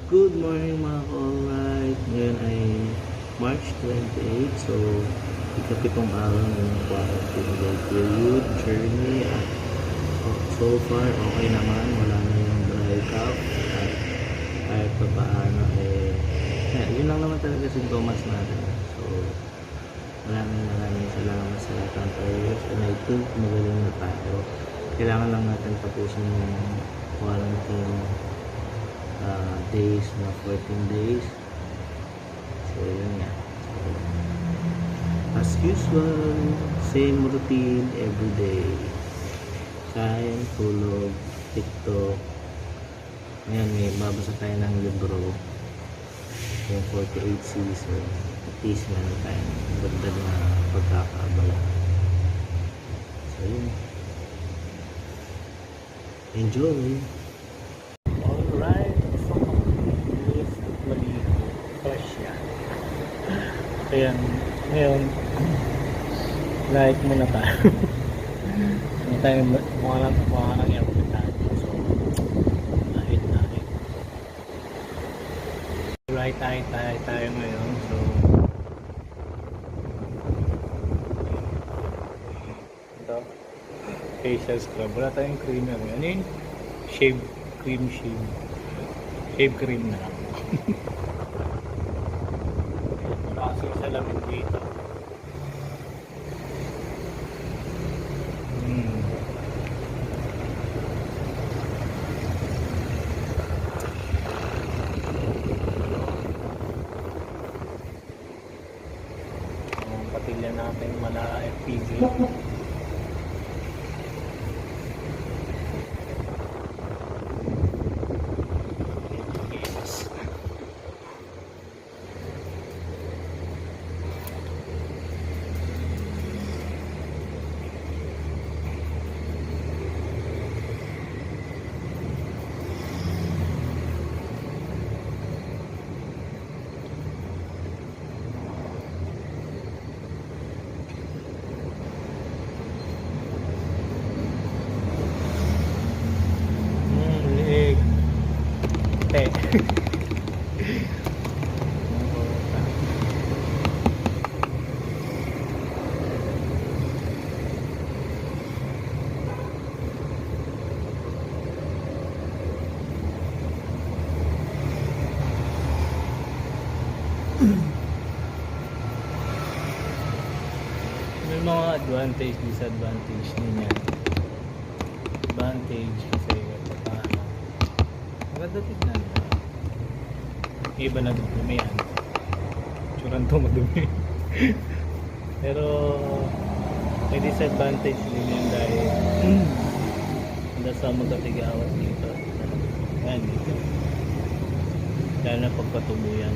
Good morning mga ka-alright. Ngayon ay March 28. So, ikapitong araw ng yung quarantine day period, journey. At so far, okay naman. Wala na yung dry cough. At kahit pa paano, yun lang naman talaga sintomas natin. So, maraming salamat sa lahat ng prayers. And I think magaling na tayo. Kailangan lang natin tapusin yung quarantine days na 14 days. So yun nga. So, as usual, same routine everyday. Kain, tulog, TikTok. Ngayon may babasa tayo ng libro, yung 48 season. At least meron tayong dagdag na pagkakaabala. So yun, enjoy. Alright, so is maligo, fresh yan. Kaya ngayon like muna tayo. Hindi tayo mukha lang yung tayo. So kahit right, tayo ngayon. So ito, facial scrub. Wala tayong creamer. Ano yun? Shave cream. Shave cream na lang. Kasi sa lamig dito. Ang patilya natin mala FPG. May mga advantage, disadvantage din yan. Advantage kasi paano maganda tignan. Iba na dumi yan. Tsurang to madumi. Pero may disadvantage din yan dahil nasa magkatigawas dito. Ayan dito. Dahil na pagpatubuyan.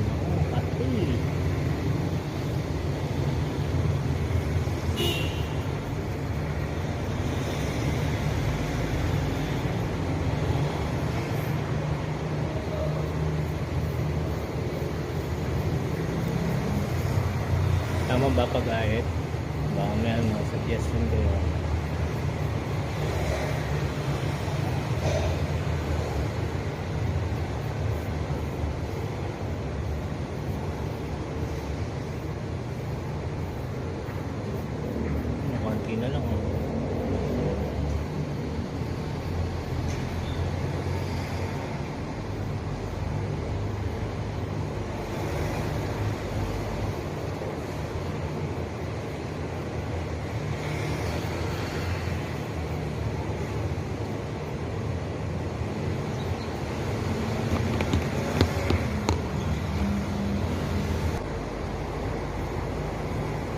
Tama ba pag-ahit? Baka may suggestion kayo. Konti na lang.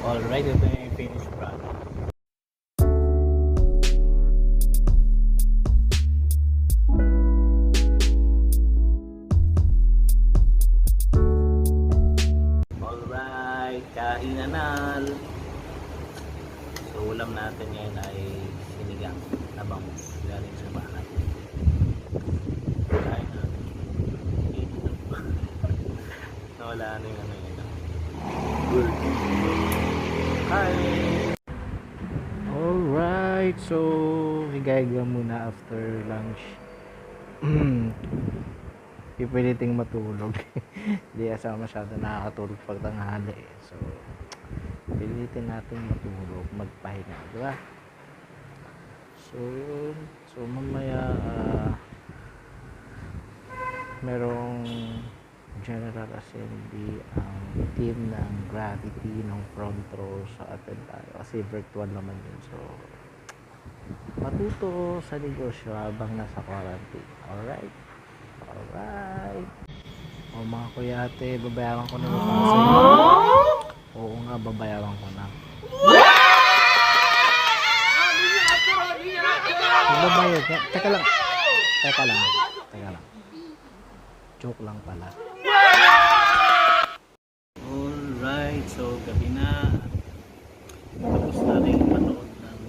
Alright, ito na yung finished product. Alright, kainanal. So ulam natin ngayon ay sinigang na bangus galing sa bahay. Kain natin. Nawala na yung ano yun. Good. Hi! Alright, so higa muna after lunch. pipiliting matulog. Hindi asa masyado nakakatulog pag tanghali eh. So pilitin natin matulog, magpahinga, di ba? So mamaya merong General Assembly ang team ng Gravity ng front row sa atin tayo kasi virtual naman yun. So matuto sa negosyo habang nasa quarantine. Alright? O mga kuyate, babayaran ko na yung para sa inyo. Oo nga, babayaran ko na. Magbabayad ka? Teka lang. Joke lang pala. Alright, so gabi na. Tapos natin manood ng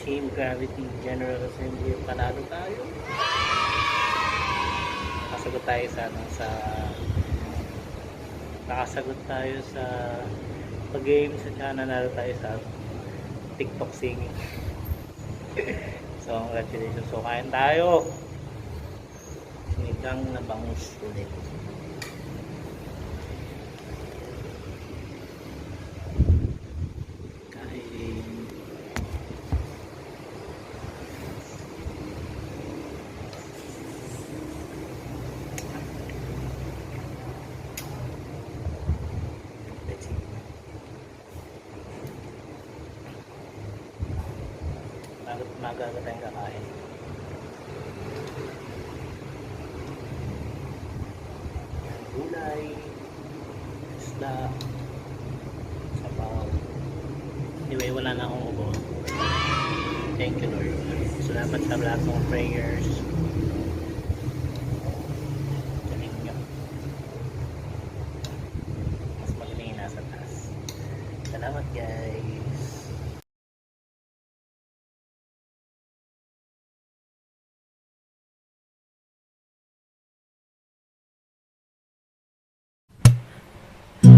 Team Gravity General Assembly. Panalo tayo. Nakasagot tayo sa pag-game sa channel, nanalo tayo sa TikTok singing. So congratulations. So kain tayo. Sinigang na bangus ulit. Maga tayong kakain. Gulay, isda, sabaw. Anyway, wala na akong ubo. Thank you, Lord. Salamat sa lahat ng prayers. Galing nyo. Mas magaling nasa taas. Salamat, guys.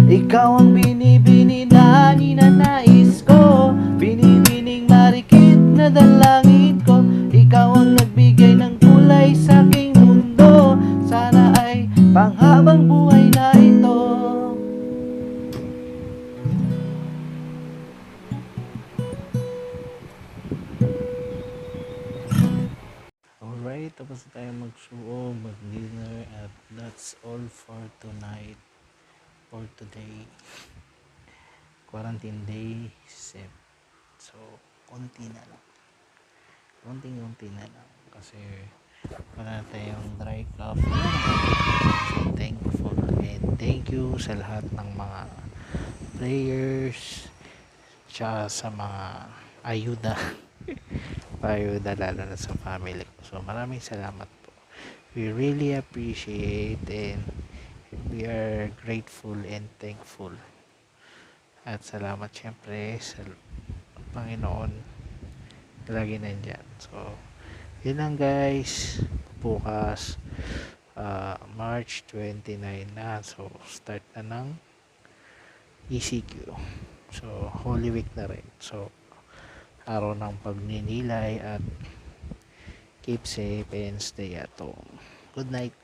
Ikaw ang binibini na ninanais ko, binibining marikit na dalangin ko. Ikaw ang nagbigay ng kulay sa aking mundo, sana ay panghabang buhay na ito. Alright, tapos tayo magsuo, mag-dinner, at that's all for tonight. For today, quarantine day 7. So konti na lang, konti na lang kasi wala tayong dry cough. So thankful and thank you sa lahat ng mga players tsaka sa mga ayuda ayuda lalo na sa family ko. So maraming salamat po, we really appreciate and we are grateful and thankful. At salamat syempre sa Panginoon lagi nandyan. So yun lang guys, bukas March 29 na, so start na ng ECQ. So Holy Week na rin, so araw ng pagninilay, at keep safe and stay at home. Good night.